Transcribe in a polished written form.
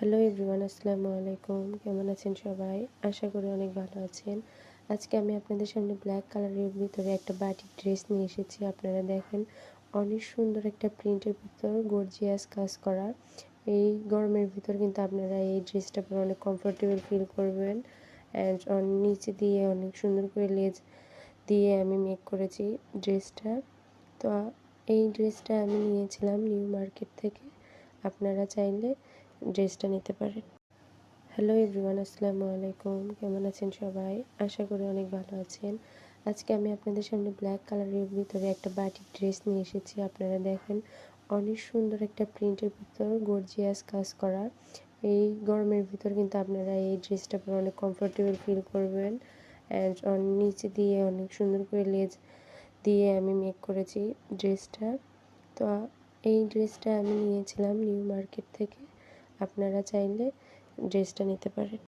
Hello everyone, আসসালামু আলাইকুম। কেমন আছেন সবাই? আশা করি অনেক ভালো আছেন। আজকে আমি আপনাদের সামনে ব্ল্যাক কালারের ভিতরে একটা বাটিক ড্রেস নিয়ে এসেছি। আপনারা দেখেন, অনেক সুন্দর একটা প্রিন্টের ভিতর গর্জিয়াস কাজ করা। এই গরমের ভিতর কিন্তু আপনারা এই ড্রেসটা পরে অনেক কমফোর্টেবল ফিল করবেন। অ্যান্ড নিচে দিয়ে অনেক সুন্দর করে লেজ দিয়ে আমি মেক করেছি ড্রেসটা। তো এই ড্রেসটা আমি নিয়েছিলাম নিউ মার্কেট থেকে। আপনারা চাইলে ড্রেসটা নিতে পারেন। হ্যালো এভরিওয়ান, আসসালামু আলাইকুম। কেমন আছেন সবাই? আশা করি অনেক ভালো আছেন। আজকে আমি আপনাদের সামনে ব্ল্যাক কালারের ভিতরে একটা বাটিক ড্রেস নিয়ে এসেছি। আপনারা দেখেন, অনেক সুন্দর একটা প্রিন্টের ভিতর গর্জিয়াস কাজ করা। এই গরমের ভিতর কিন্তু আপনারা এই ড্রেসটা পরে অনেক কমফোর্টেবল ফিল করবেন। অ্যান্ড নিচে দিয়ে অনেক সুন্দর করে লেজ দিয়ে আমি মেক করেছি ড্রেসটা। তো এই ড্রেসটা আমি নিয়েছিলাম নিউ মার্কেট থেকে। আপনারা চাইলে ড্রেসটা নিতে পারেন।